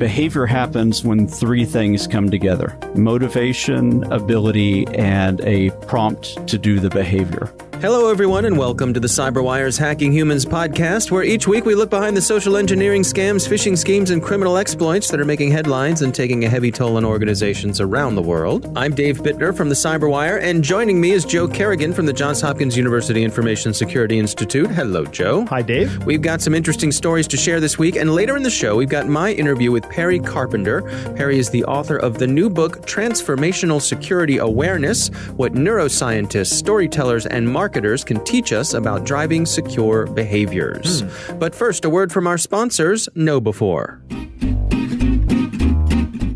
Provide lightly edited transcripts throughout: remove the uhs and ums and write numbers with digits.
behavior happens when three things come together: motivation, ability, and a prompt to do the behavior. Hello, everyone, and welcome to the CyberWire's Hacking Humans podcast, where each week we look behind the social engineering scams, phishing schemes, and criminal exploits that are making headlines and taking a heavy toll on organizations around the world. I'm Dave Bittner from the CyberWire, and joining me is Joe Kerrigan from the Johns Hopkins University Information Security Institute. Hello, Joe. Hi, Dave. We've got some interesting stories to share this week, and later in the show, we've got my interview with Perry Carpenter. Perry is the author of the new book, Transformational Security Awareness: What Neuroscientists, Storytellers, and Marketers can teach us about driving secure behaviors. But first, a word from our sponsors, KnowBe4.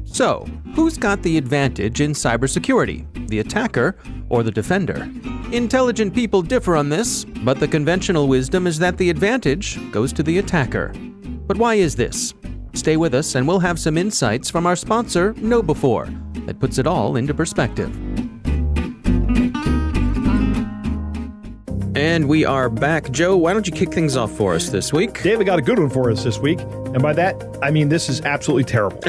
So, who's got the advantage in cybersecurity, the attacker or the defender? Intelligent people differ on this, but the conventional wisdom is that the advantage goes to the attacker. But why is this? Stay with us and we'll have some insights from our sponsor, KnowBe4, that puts it all into perspective. And we are back. Joe, why don't you kick things off for us this week? Dave, I got a good one for us this week. And by that, I mean this is absolutely terrible.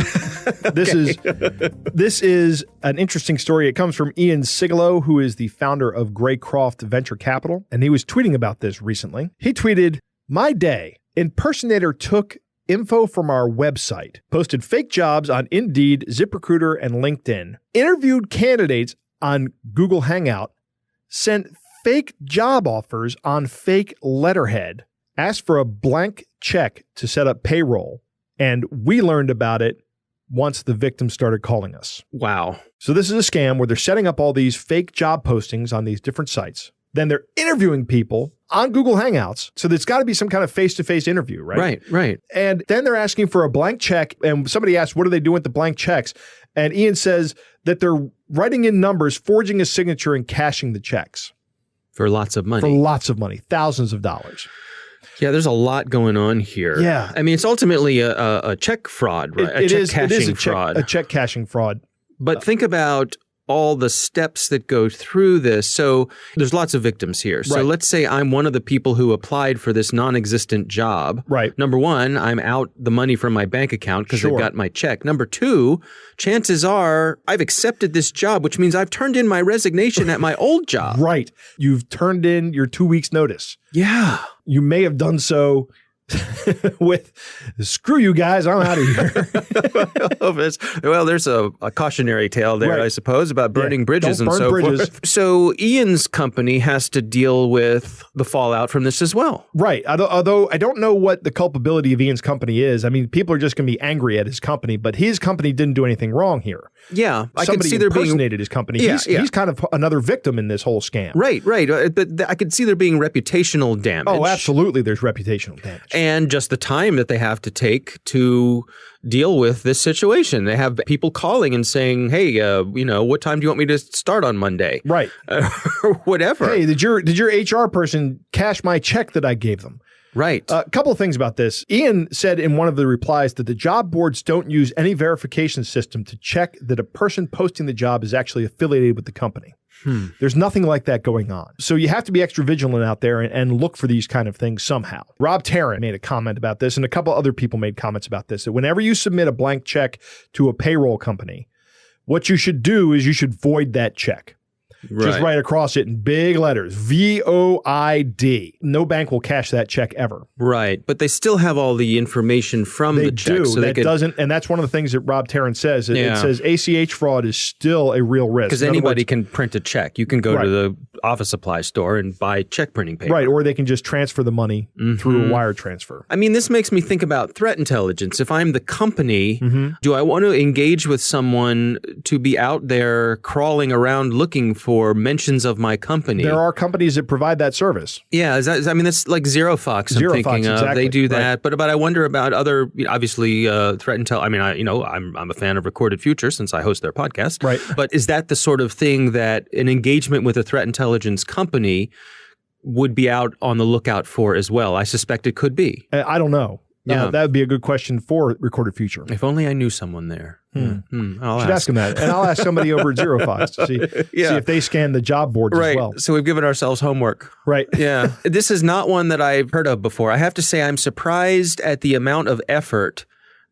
This is an interesting story. It comes from Ian Sigalo, who is the founder of Greycroft Venture Capital. And he was tweeting about this recently. He tweeted, "My day, impersonator took info from our website, posted fake jobs on Indeed, ZipRecruiter, and LinkedIn, interviewed candidates on Google Hangout, sent fake job offers on fake letterhead, asked for a blank check to set up payroll, and we learned about it once the victim started calling us." Wow. So this is a scam where they're setting up all these fake job postings on these different sites. Then they're interviewing people on Google Hangouts. So there's got to be some kind of face-to-face interview, right? Right. And then they're asking for a blank check. And somebody asks, what do they do with the blank checks? And Ian says that they're writing in numbers, forging a signature, and cashing the checks. For lots of money. For lots of money, thousands of dollars. Yeah, there's a lot going on here. Yeah. I mean, it's ultimately a check fraud, right? It is fraud. A check cashing fraud. But think about all the steps that go through this. So there's lots of victims here. So let's say I'm one of the people who applied for this non-existent job. Right. Number one, I'm out the money from my bank account because they've got my check. Number two, chances are I've accepted this job, which means I've turned in my resignation at my old job. Right. You've turned in your 2 weeks notice. Yeah. You may have done so with, "Screw you guys, I'm out of here." Well, there's a cautionary tale there, I suppose, about burning bridges and so forth. So Ian's company has to deal with the fallout from this as well. Right. Although I don't know what the culpability of Ian's company is. I mean, people are just going to be angry at his company, but his company didn't do anything wrong here. Yeah. I Somebody could see there impersonated his company. He's kind of another victim in this whole scam. Right. But I could see there being reputational damage. Oh, absolutely. There's reputational damage. And just the time that they have to take to deal with this situation. They have people calling and saying, "Hey, what time do you want me to start on Monday?" Right. Or whatever. "Hey, did your HR person cash my check that I gave them?" Right. A couple of things about this. Ian said in one of the replies that the job boards don't use any verification system to check that a person posting the job is actually affiliated with the company. There's nothing like that going on. So you have to be extra vigilant out there and look for these kind of things somehow. Rob Tarrant made a comment about this, and a couple other people made comments about this, that whenever you submit a blank check to a payroll company, what you should do is you should void that check. Just write across it in big letters, VOID. No bank will cash that check ever. Right. But they still have all the information from the check. So and that's one of the things that Rob Tarrant says. It says ACH fraud is still a real risk. Because anybody can print a check. You can go to the office supply store and buy check printing paper. Right. Or they can just transfer the money through a wire transfer. I mean, this makes me think about threat intelligence. If I'm the company, do I want to engage with someone to be out there crawling around looking for mentions of my company? There are companies that provide that service. Yeah, that's like ZeroFox. I'm thinking of. Exactly. They do that, but I wonder about other, obviously, threat intel. I mean, I'm a fan of Recorded Future since I host their podcast. Right. But is that the sort of thing that an engagement with a threat intelligence company would be out on the lookout for as well? I suspect it could be. I don't know. Yeah. That would be a good question for Recorded Future. If only I knew someone there. I'll ask him that. And I'll ask somebody over at ZeroFox to see if they scan the job boards as well. So we've given ourselves homework. Right. Yeah. This is not one that I've heard of before. I have to say I'm surprised at the amount of effort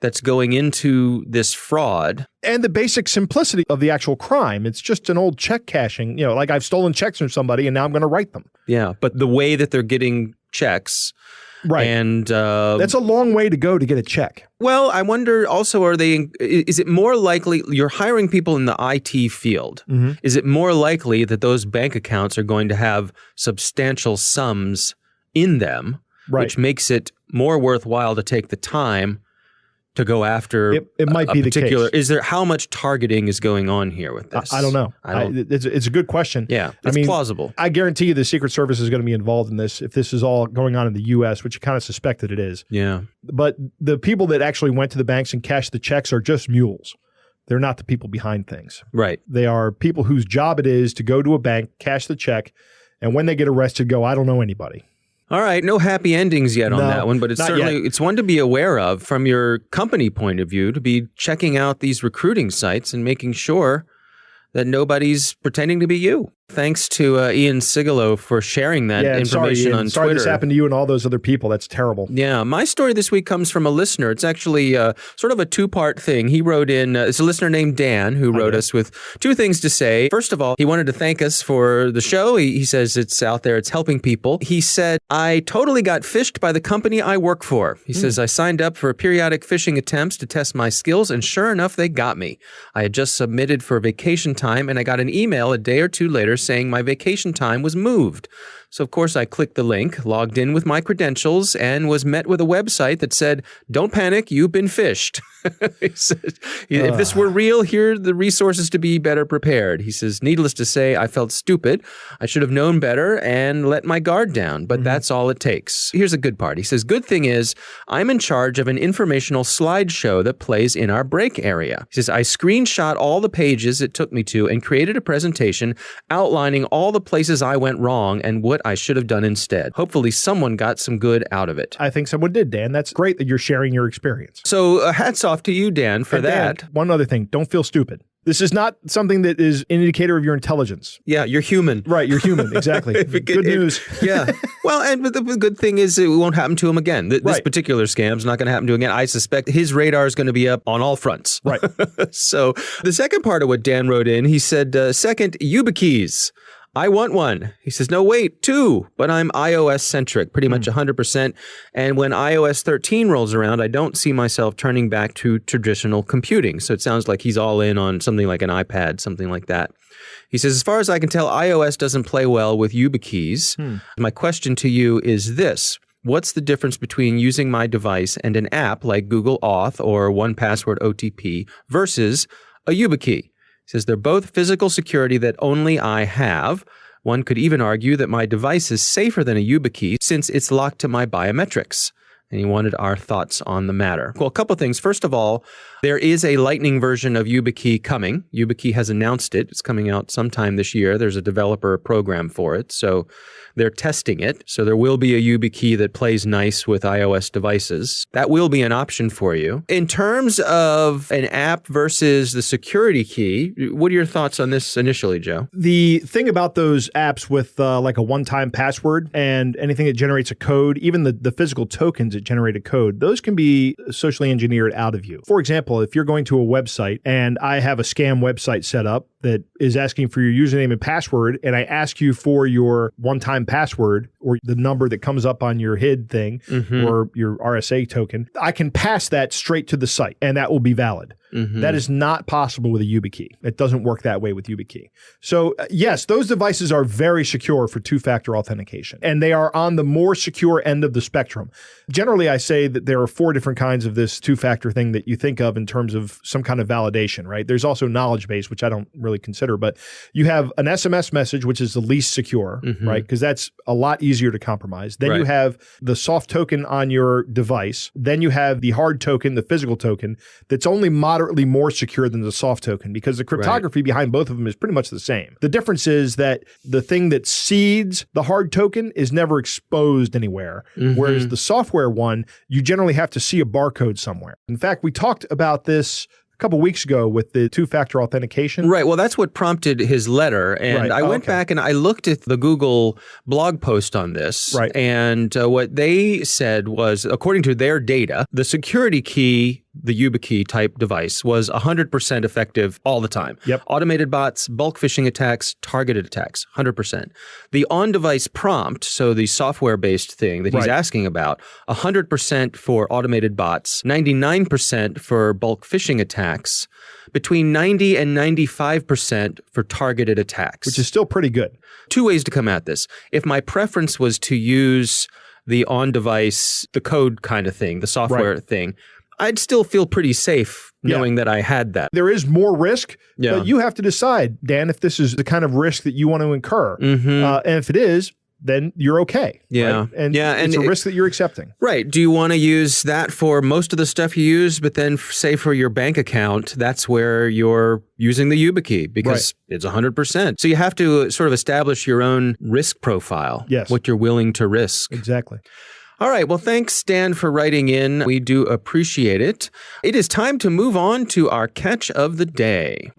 that's going into this fraud. And the basic simplicity of the actual crime. It's just an old check cashing, like I've stolen checks from somebody and now I'm going to write them. Yeah, but the way that they're getting checks. Right. And that's a long way to go to get a check. Well, I wonder also, is it more likely you're hiring people in the IT field? Mm-hmm. Is it more likely that those bank accounts are going to have substantial sums in them, which makes it more worthwhile to take the time to go after it might be particular, the case. Is there, how much targeting is going on here with this? I don't know. It's a good question. Yeah, it's plausible. I guarantee you the Secret Service is going to be involved in this if this is all going on in the U.S., which you kind of suspect that it is. Yeah. But the people that actually went to the banks and cashed the checks are just mules. They're not the people behind things. Right. They are people whose job it is to go to a bank, cash the check, and when they get arrested, go, I don't know anybody. All right, no happy endings yet on that one, but it's one to be aware of from your company point of view, to be checking out these recruiting sites and making sure that nobody's pretending to be you. Thanks to Ian Sigalo for sharing that information on Twitter. Sorry this happened to you and all those other people. That's terrible. Yeah, my story this week comes from a listener. It's actually sort of a two-part thing. He wrote in, it's a listener named Dan who wrote us with two things to say. First of all, he wanted to thank us for the show. He says it's out there, it's helping people. He said, I totally got phished by the company I work for. He says, I signed up for periodic phishing attempts to test my skills, and sure enough, they got me. I had just submitted for vacation time, and I got an email a day or two later saying my vacation time was moved. So, of course, I clicked the link, logged in with my credentials, and was met with a website that said, don't panic, you've been phished. He said, if this were real, here are the resources to be better prepared. He says, needless to say, I felt stupid. I should have known better and let my guard down, but that's all it takes. Here's a good part. He says, good thing is I'm in charge of an informational slideshow that plays in our break area. He says, I screenshot all the pages it took me to and created a presentation outlining all the places I went wrong and what I should have done instead. Hopefully someone got some good out of it. I think someone did, Dan. That's great that you're sharing your experience. So hats off to you, Dan, for that. Dan, one other thing, don't feel stupid. This is not something that is an indicator of your intelligence. Yeah, you're human. Right, you're human, exactly. Good news. Yeah. Well, and the good thing is it won't happen to him again. This particular scam's not going to happen to him again. I suspect his radar is going to be up on all fronts. Right. So the second part of what Dan wrote in, he said, second, YubiKeys. I want one. He says, no, wait, two, but I'm iOS centric, pretty much 100%. And when iOS 13 rolls around, I don't see myself turning back to traditional computing. So it sounds like he's all in on something like an iPad, something like that. He says, as far as I can tell, iOS doesn't play well with YubiKeys. My question to you is this. What's the difference between using my device and an app like Google Auth or 1Password OTP versus a YubiKey? He says they're both physical security that only I have. One could even argue that my device is safer than a YubiKey since it's locked to my biometrics. And he wanted our thoughts on the matter. Well, a couple of things. First of all, there is a Lightning version of YubiKey coming. YubiKey has announced it. It's coming out sometime this year. There's a developer program for it. So they're testing it. So there will be a YubiKey that plays nice with iOS devices. That will be an option for you. In terms of an app versus the security key, what are your thoughts on this initially, Joe? The thing about those apps with like a one-time password and anything that generates a code, even the physical tokens that generate a code, those can be socially engineered out of you. For example, if you're going to a website and I have a scam website set up that is asking for your username and password, and I ask you for your one-time password or the number that comes up on your HID thing or your RSA token, I can pass that straight to the site and that will be valid. That is not possible with a YubiKey. It doesn't work that way with YubiKey. So yes, those devices are very secure for two-factor authentication, and they are on the more secure end of the spectrum. Generally, I say that there are 4 different kinds of this two-factor thing that you think of in terms of some kind of validation, right? There's also knowledge base, which I don't really consider, but you have an SMS message, which is the least secure, right? Because that's a lot easier to compromise. Then you have the soft token on your device. Then you have the hard token, the physical token, that's only moderately more secure than the soft token because the cryptography behind both of them is pretty much the same. The difference is that the thing that seeds the hard token is never exposed anywhere, whereas the software one, you generally have to see a barcode somewhere. In fact, we talked about this a couple weeks ago with the two-factor authentication. Right. Well, that's what prompted his letter. And I went back and I looked at the Google blog post on this. Right. And what they said was, according to their data, the security key the YubiKey type device was 100% effective all the time. Yep. Automated bots, bulk phishing attacks, targeted attacks, 100%. The on-device prompt, so the software-based thing that he's asking about, 100% for automated bots, 99% for bulk phishing attacks, between 90 and 95% for targeted attacks. Which is still pretty good. Two ways to come at this. If my preference was to use the on-device, the code kind of thing, the software thing, I'd still feel pretty safe knowing that I had that. There is more risk, but you have to decide, Dan, if this is the kind of risk that you want to incur. And if it is, then you're okay. Yeah. Right? And it's a risk that you're accepting. Right. Do you want to use that for most of the stuff you use, but then say for your bank account, that's where you're using the YubiKey because it's 100%. So you have to sort of establish your own risk profile. Yes. What you're willing to risk. Exactly. All right. Well, thanks, Dan, for writing in. We do appreciate it. It is time to move on to our catch of the day.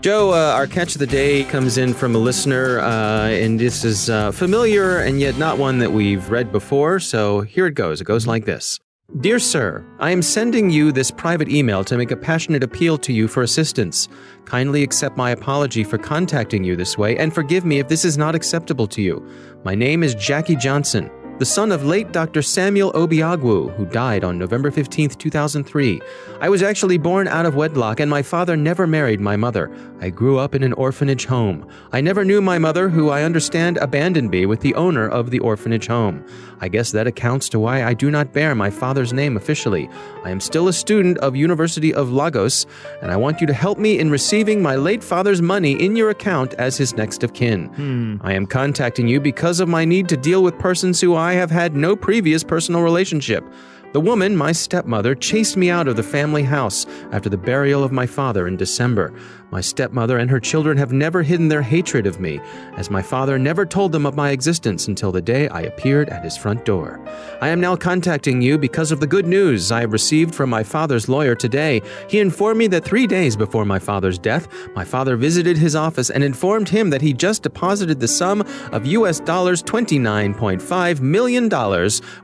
Joe, our catch of the day comes in from a listener, and this is familiar and yet not one that we've read before, so here it goes. It goes like this. Dear Sir, I am sending you this private email to make a passionate appeal to you for assistance. Kindly accept my apology for contacting you this way, and forgive me if this is not acceptable to you. My name is Jackie Johnson, the son of late Dr. Samuel Obiagwu, who died on November 15, 2003. I was actually born out of wedlock, and my father never married my mother. I grew up in an orphanage home. I never knew my mother, who I understand abandoned me with the owner of the orphanage home. I guess that accounts to why I do not bear my father's name officially. I am still a student of University of Lagos, and I want you to help me in receiving my late father's money in your account as his next of kin. I am contacting you because of my need to deal with persons who I have had no previous personal relationship. The woman, my stepmother, chased me out of the family house after the burial of my father in December. My stepmother and her children have never hidden their hatred of me, as my father never told them of my existence until the day I appeared at his front door. I am now contacting you because of the good news I received from my father's lawyer today. He informed me that 3 days before my father's death, my father visited his office and informed him that he just deposited the sum of US $29.5 million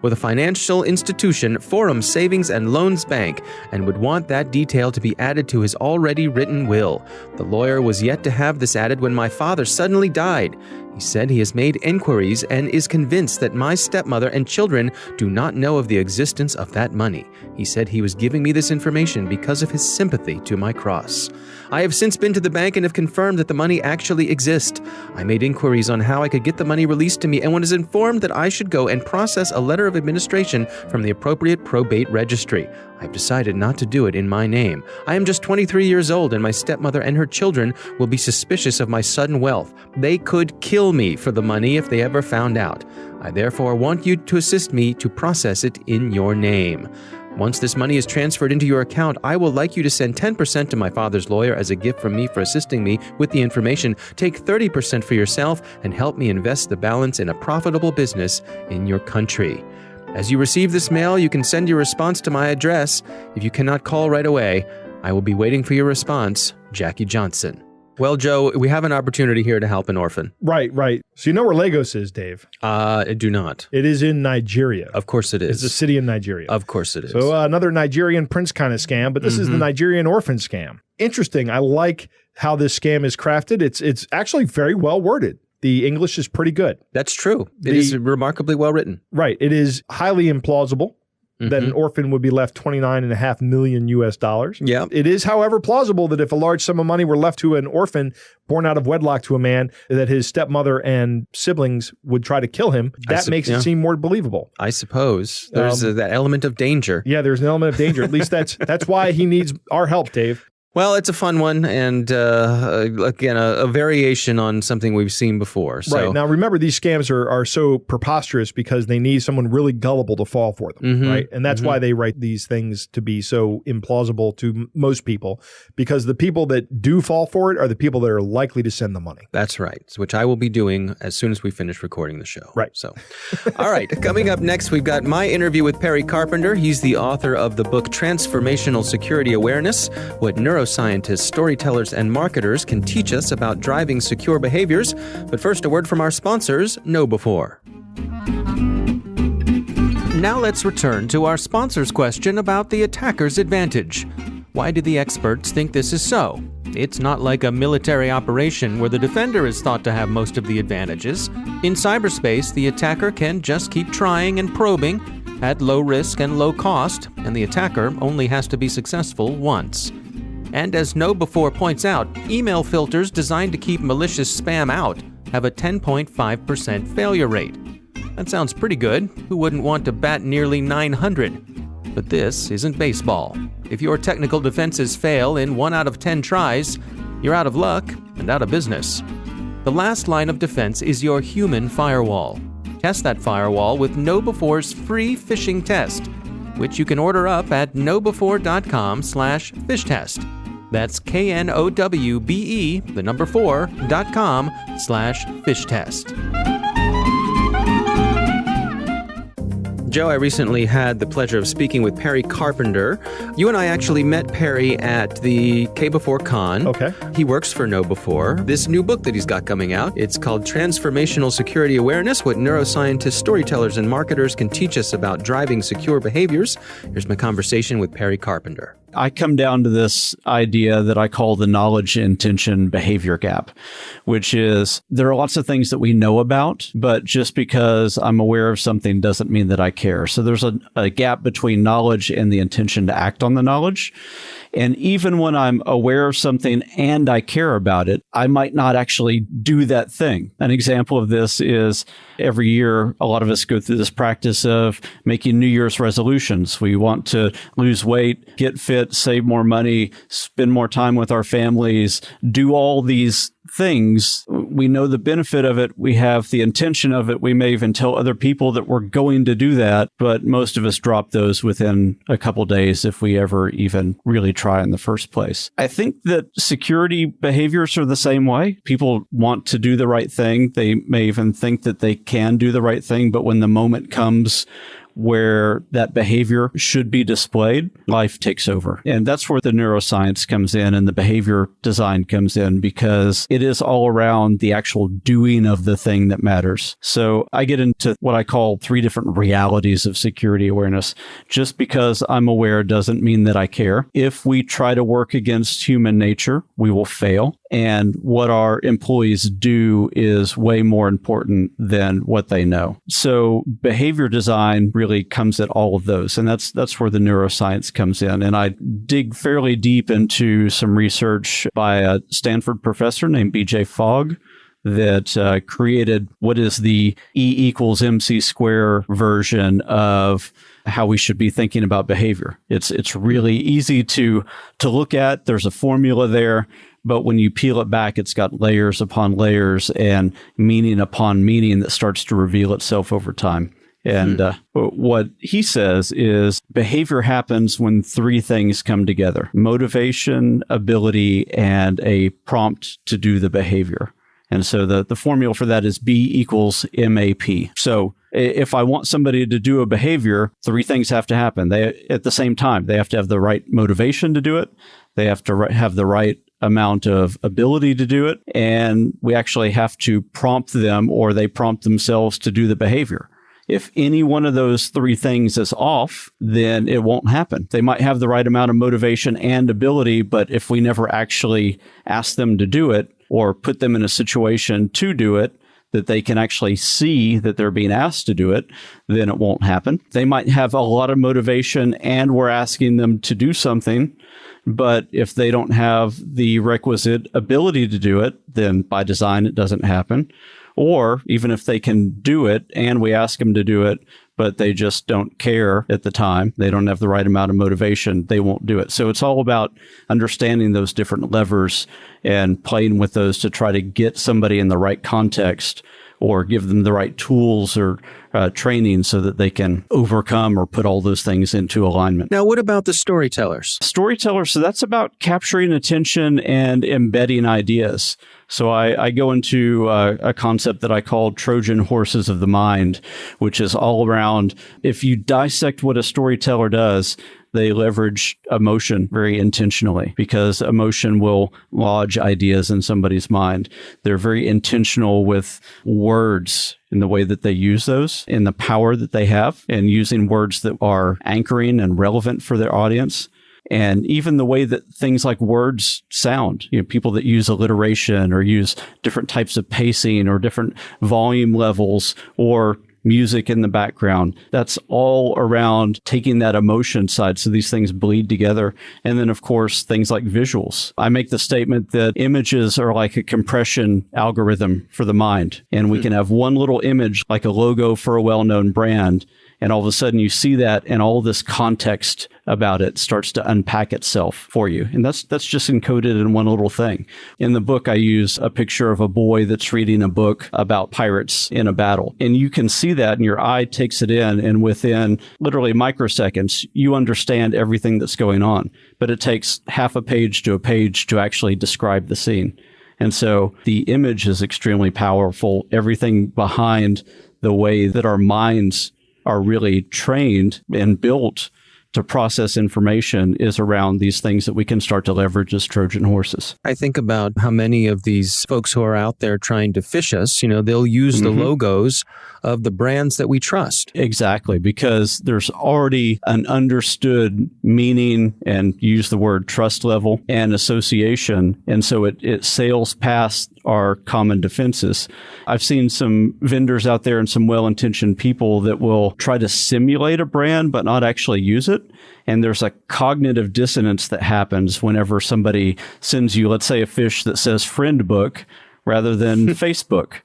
with a financial institution, Forum Savings and Loans Bank, and would want that detail to be added to his already written will. The lawyer was yet to have this added when my father suddenly died. He said he has made inquiries and is convinced that my stepmother and children do not know of the existence of that money. He said he was giving me this information because of his sympathy to my cross. I have since been to the bank and have confirmed that the money actually exists. I made inquiries on how I could get the money released to me and was informed that I should go and process a letter of administration from the appropriate probate registry. I've decided not to do it in my name. I am just 23 years old, and my stepmother and her children will be suspicious of my sudden wealth. They could kill me for the money if they ever found out. I therefore want you to assist me to process it in your name. Once this money is transferred into your account, I will like you to send 10% to my father's lawyer as a gift from me for assisting me with the information. Take 30% for yourself and help me invest the balance in a profitable business in your country. As you receive this mail, you can send your response to my address. If you cannot call right away, I will be waiting for your response. Jackie Johnson. Well, Joe, we have an opportunity here to help an orphan. Right. So you know where Lagos is, Dave? I do not. It is in Nigeria. Of course it is. It's a city in Nigeria. Of course it is. So another Nigerian prince kind of scam, but this is the Nigerian orphan scam. Interesting. I like how this scam is crafted. It's actually very well worded. The English is pretty good. That's true. It is remarkably well written. Right. It is highly implausible that an orphan would be left $29.5 million US. Yeah. It is, however, plausible that if a large sum of money were left to an orphan born out of wedlock to a man, that his stepmother and siblings would try to kill him. That makes it seem more believable. I suppose. There's that element of danger. Yeah, there's an element of danger. At least that's why he needs our help, Dave. Well, it's a fun one, and again, a variation on something we've seen before. So. Right. Now, remember, these scams are so preposterous because they need someone really gullible to fall for them, right? And that's why they write these things to be so implausible to most people, because the people that do fall for it are the people that are likely to send the money. That's right, which I will be doing as soon as we finish recording the show. Right. So, all right, coming up next, we've got my interview with Perry Carpenter. He's the author of the book Transformational Security Awareness, What Neuroscientists, Storytellers, and Marketers Can Teach Us About Driving Secure Behaviors. But first, a word from our sponsors, KnowBe4. Now let's return to our sponsor's question about the attacker's advantage. Why do the experts think this is so? It's not like a military operation where the defender is thought to have most of the advantages. In cyberspace, the attacker can just keep trying and probing at low risk and low cost, and the attacker only has to be successful once. And as KnowBefore points out, email filters designed to keep malicious spam out have a 10.5% failure rate. That sounds pretty good. Who wouldn't want to bat nearly 900? But this isn't baseball. If your technical defenses fail in 1 out of 10 tries, you're out of luck and out of business. The last line of defense is your human firewall. Test that firewall with KnowBefore's free phishing test, which you can order up at knowbefore.com/fishtest. That's knowbe4.com/fishtest. Joe, I recently had the pleasure of speaking with Perry Carpenter. You and I actually met Perry at the K-Before Con. Okay. He works for KnowBefore. This new book that he's got coming out, it's called Transformational Security Awareness, What Neuroscientists, Storytellers, and Marketers Can Teach Us About Driving Secure Behaviors. Here's my conversation with Perry Carpenter. I come down to this idea that I call the knowledge intention behavior gap, which is there are lots of things that we know about, but just because I'm aware of something doesn't mean that I care. So there's a gap between knowledge and the intention to act on the knowledge. And even when I'm aware of something and I care about it, I might not actually do that thing. An example of this is every year, a lot of us go through this practice of making New Year's resolutions. We want to lose weight, get fit, save more money, spend more time with our families, do all these things. We know the benefit of it. We have the intention of it. We may even tell other people that we're going to do that, but most of us drop those within a couple days if we ever even really try in the first place. I think that security behaviors are the same way. People want to do the right thing. They may even think that they can do the right thing, but when the moment comes where that behavior should be displayed, life takes over. And that's where the neuroscience comes in and the behavior design comes in, because it is all around the actual doing of the thing that matters. So I get into what I call 3 different realities of security awareness. Just because I'm aware doesn't mean that I care. If we try to work against human nature, we will fail. And what our employees do is way more important than what they know. So behavior design really comes at all of those. And that's where the neuroscience comes in. And I dig fairly deep into some research by a Stanford professor named B.J. Fogg that created what is the E=mc² version of how we should be thinking about behavior. It's really easy to look at. There's a formula there. But when you peel it back, it's got layers upon layers and meaning upon meaning that starts to reveal itself over time. And what he says is behavior happens when 3 things come together: motivation, ability, and a prompt to do the behavior. And so the formula for that is B=MAP. So if I want somebody to do a behavior, 3 things have to happen. At the same time, they have to have the right motivation to do it. They have to have the right amount of ability to do it. And we actually have to prompt them, or they prompt themselves to do the behavior. If any one of those 3 things is off, then it won't happen. They might have the right amount of motivation and ability, but if we never actually ask them to do it or put them in a situation to do it, that they can actually see that they're being asked to do it, then it won't happen. They might have a lot of motivation and we're asking them to do something, but if they don't have the requisite ability to do it, then by design, it doesn't happen. Or even if they can do it and we ask them to do it, but they just don't care at the time, they don't have the right amount of motivation, they won't do it. So it's all about understanding those different levers and playing with those to try to get somebody in the right context or give them the right tools or training so that they can overcome or put all those things into alignment. Now, what about the storytellers? Storytellers, so that's about capturing attention and embedding ideas. So I go into a concept that I call Trojan horses of the mind, which is all around, if you dissect what a storyteller does, they leverage emotion very intentionally because emotion will lodge ideas in somebody's mind. They're very intentional with words in the way that they use those and the power that they have and using words that are anchoring and relevant for their audience. And even the way that things like words sound, people that use alliteration or use different types of pacing or different volume levels or music in the background, that's all around taking that emotion side. So these things bleed together. And then, of course, things like visuals. I make the statement that images are like a compression algorithm for the mind. And we can have one little image, like a logo for a well-known brand, and all of a sudden you see that and all this context about it starts to unpack itself for you. And that's just encoded in one little thing. In the book, I use a picture of a boy that's reading a book about pirates in a battle. And you can see that and your eye takes it in. And within literally microseconds, you understand everything that's going on. But it takes half a page to actually describe the scene. And so the image is extremely powerful. Everything behind the way that our minds are really trained and built to process information is around these things that we can start to leverage as Trojan horses. I think about how many of these folks who are out there trying to phish us, they'll use the logos of the brands that we trust. Exactly, because there's already an understood meaning and use the word trust level and association. And so it sails past our common defenses. I've seen some vendors out there and some well-intentioned people that will try to simulate a brand, but not actually use it. And there's a cognitive dissonance that happens whenever somebody sends you, let's say, a fish that says friend book rather than Facebook.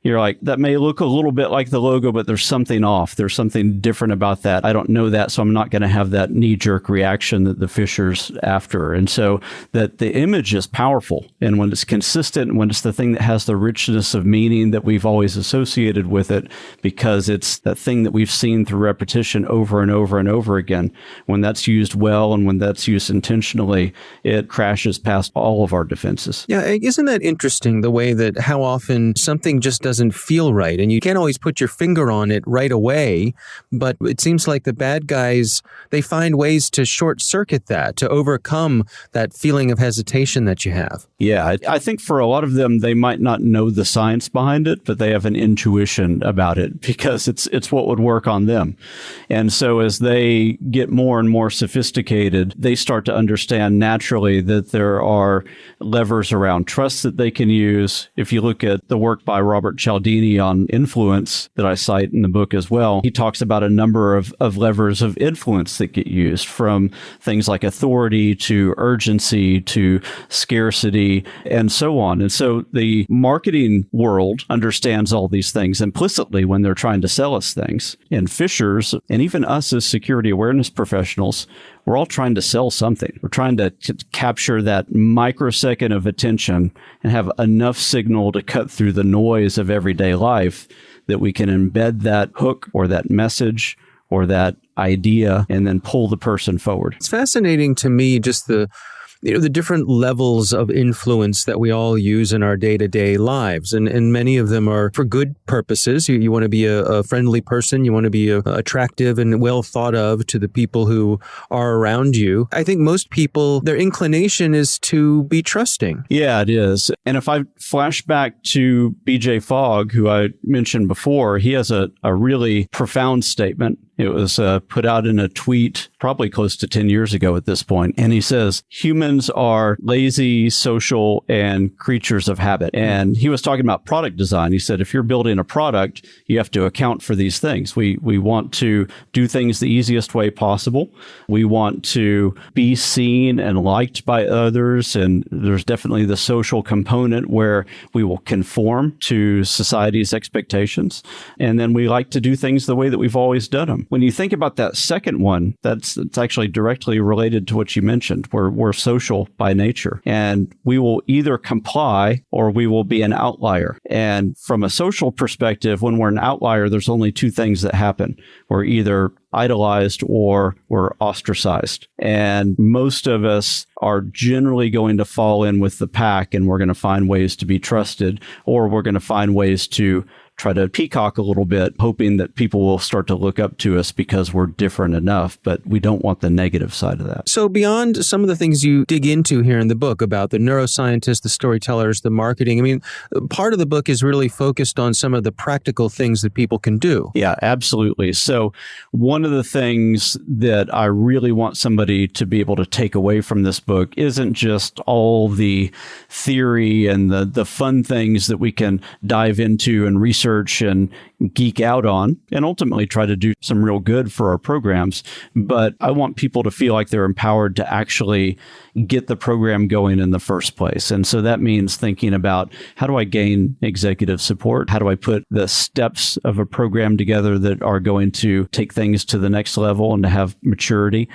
You're like, that may look a little bit like the logo, but there's something off. There's something different about that. I don't know that, so I'm not going to have that knee-jerk reaction that the fisher's after. And so that the image is powerful. And when it's consistent, when it's the thing that has the richness of meaning that we've always associated with it, because it's that thing that we've seen through repetition over and over and over again, when that's used well and when that's used intentionally, it crashes past all of our defenses. Yeah, isn't that interesting, the way that how often something just doesn't feel right, and you can't always put your finger on it right away, but it seems like the bad guys, they find ways to short circuit that, to overcome that feeling of hesitation that you have. Yeah, I think for a lot of them, they might not know the science behind it, but they have an intuition about it because it's what would work on them. And so as they get more and more sophisticated, they start to understand naturally that there are levers around trust that they can use. If you look at the work by Robert Cialdini on influence that I cite in the book as well, he talks about a number of levers of influence that get used, from things like authority to urgency to scarcity and so on. And so the marketing world understands all these things implicitly when they're trying to sell us things. And fishers, and even us as security awareness professionals, we're all trying to sell something. We're trying to capture that microsecond of attention and have enough signal to cut through the noise of everyday life that we can embed that hook or that message or that idea and then pull the person forward. It's fascinating to me, just the different levels of influence that we all use in our day-to-day lives. And many of them are for good purposes. You want to be a friendly person. You want to be attractive and well thought of to the people who are around you. I think most people, their inclination is to be trusting. Yeah, it is. And if I flash back to BJ Fogg, who I mentioned before, he has a really profound statement. It was put out in a tweet probably close to 10 years ago at this point. And he says, humans are lazy, social, and creatures of habit. And he was talking about product design. He said, if you're building a product, you have to account for these things. We want to do things the easiest way possible. We want to be seen and liked by others. And there's definitely the social component where we will conform to society's expectations. And then we like to do things the way that we've always done them. When you think about that second one, it's actually directly related to what you mentioned. We're social by nature, and we will either comply or we will be an outlier. And from a social perspective, when we're an outlier, there's only two things that happen. We're either idolized or we're ostracized. And most of us are generally going to fall in with the pack, and we're going to find ways to be trusted, or we're going to find ways to try to peacock a little bit, hoping that people will start to look up to us because we're different enough, but we don't want the negative side of that. So beyond some of the things you dig into here in the book about the neuroscientists, the storytellers, the marketing, I mean, part of the book is really focused on some of the practical things that people can do. Yeah, absolutely. So one of the things that I really want somebody to be able to take away from this book isn't just all the theory and the fun things that we can dive into and research and geek out on and ultimately try to do some real good for our programs. But I want people to feel like they're empowered to actually get the program going in the first place. And so that means thinking about, how do I gain executive support? How do I put the steps of a program together that are going to take things to the next level and to have maturity?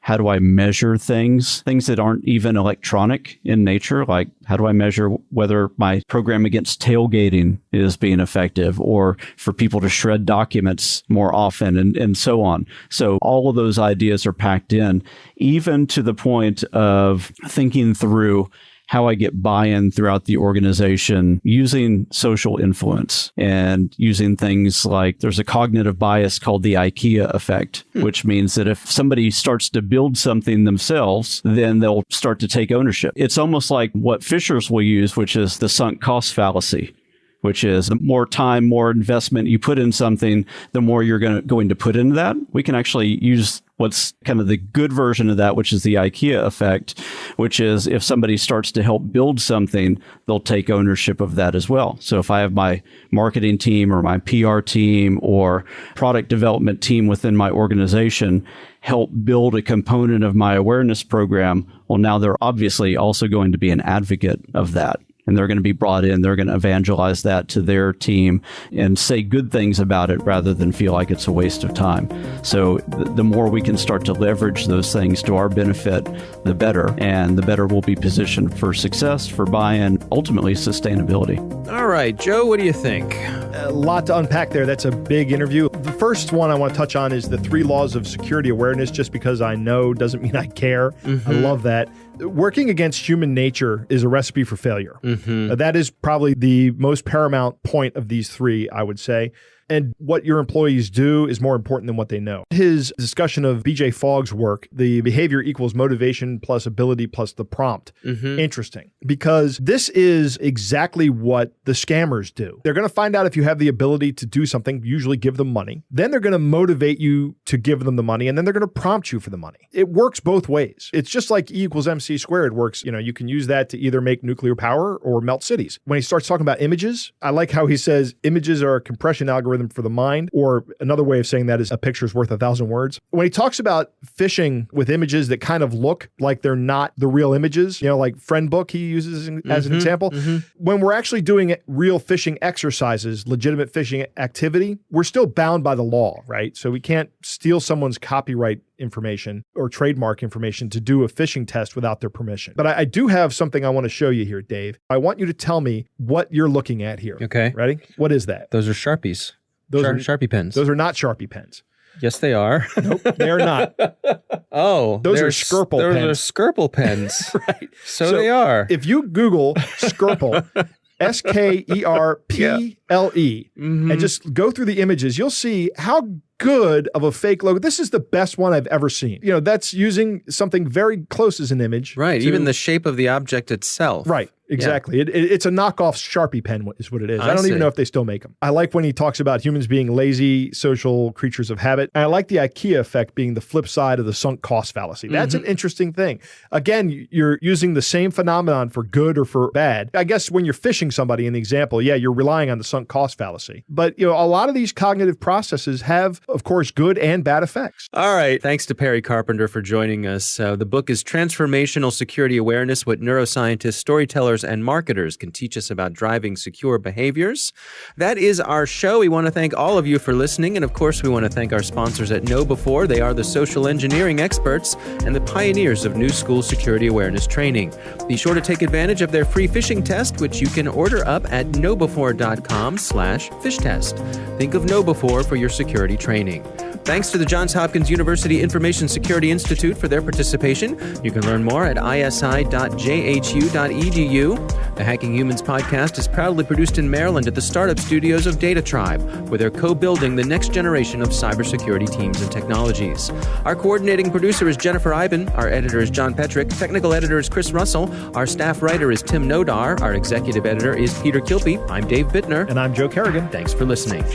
How do I measure things that aren't even electronic in nature? Like, how do I measure whether my program against tailgating is being effective, or for people to shred documents more often, and so on. So all of those ideas are packed in, even to the point of thinking through how I get buy-in throughout the organization using social influence and using things like, there's a cognitive bias called the Ikea Effect, which means that if somebody starts to build something themselves, then they'll start to take ownership. It's almost like what Fishers will use, which is the sunk cost fallacy, which is the more time, more investment you put in something, the more you're going to put into that. We can actually use what's kind of the good version of that, which is the Ikea effect, which is if somebody starts to help build something, they'll take ownership of that as well. So if I have my marketing team or my PR team or product development team within my organization help build a component of my awareness program, well, now they're obviously also going to be an advocate of that. And they're going to be brought in. They're going to evangelize that to their team and say good things about it rather than feel like it's a waste of time. So the more we can start to leverage those things to our benefit, the better. And the better we'll be positioned for success, for buy-in, ultimately sustainability. All right, Joe, what do you think? A lot to unpack there. That's a big interview. The first one I want to touch on is the 3 laws of security awareness. Just because I know doesn't mean I care. I love that. Working against human nature is a recipe for failure. That is probably the most paramount point of these 3, I would say. And what your employees do is more important than what they know. His discussion of BJ Fogg's work, the behavior equals motivation plus ability plus the prompt. Interesting. Because this is exactly what the scammers do. They're going to find out if you have the ability to do something, usually give them money. Then they're going to motivate you to give them the money, and then they're going to prompt you for the money. It works both ways. It's just like E equals MC squared works. You know, you can use that to either make nuclear power or melt cities. When he starts talking about images, I like how he says images are a compression algorithm for the mind, or another way of saying that is a picture's worth 1,000 words. When he talks about phishing with images that kind of look like they're not the real images, you know, like Friend Book he uses as an example, when we're actually doing real phishing exercises, legitimate phishing activity, we're still bound by the law, right? So we can't steal someone's copyright information or trademark information to do a phishing test without their permission. But I do have something I want to show you here, Dave. I want you to tell me what you're looking at here. Okay. Ready? What is that? Those are Sharpies. Those are Sharpie pens. Those are not Sharpie pens. Yes, they are. Nope, they are not. Oh, those are Skirple pens. Those are Skirple pens. Right. So they are. If you Google Skirple, Skerple, and just go through the images, you'll see how good of a fake logo. This is the best one I've ever seen. You know, that's using something very close as an image. Right. Even the shape of the object itself. Right. Exactly. Yeah. It's a knockoff Sharpie pen is what it is. I don't even know if they still make them. I like when he talks about humans being lazy, social creatures of habit. And I like the Ikea effect being the flip side of the sunk cost fallacy. That's an interesting thing. Again, you're using the same phenomenon for good or for bad. I guess when you're phishing somebody in the example, yeah, you're relying on the sunk cost fallacy. But, you know, a lot of these cognitive processes have, of course, good and bad effects. All right. Thanks to Perry Carpenter for joining us. The book is Transformational Security Awareness, What Neuroscientists, Storytellers, and Marketers Can Teach Us About Driving Secure Behaviors. That is our show. We want to thank all of you for listening. And of course, we want to thank our sponsors at KnowBe4. They are the social engineering experts and the pioneers of new school security awareness training. Be sure to take advantage of their free phishing test, which you can order up at knowbe4.com/fishtest. Think of KnowBe4 for your security training. Thanks to the Johns Hopkins University Information Security Institute for their participation. You can learn more at isi.jhu.edu. The Hacking Humans podcast is proudly produced in Maryland at the startup studios of Data Tribe, where they're co-building the next generation of cybersecurity teams and technologies. Our coordinating producer is Jennifer Iben. Our editor is John Petrick. Technical editor is Chris Russell. Our staff writer is Tim Nodar. Our executive editor is Peter Kilpie. I'm Dave Bittner. And I'm Joe Kerrigan. Thanks for listening.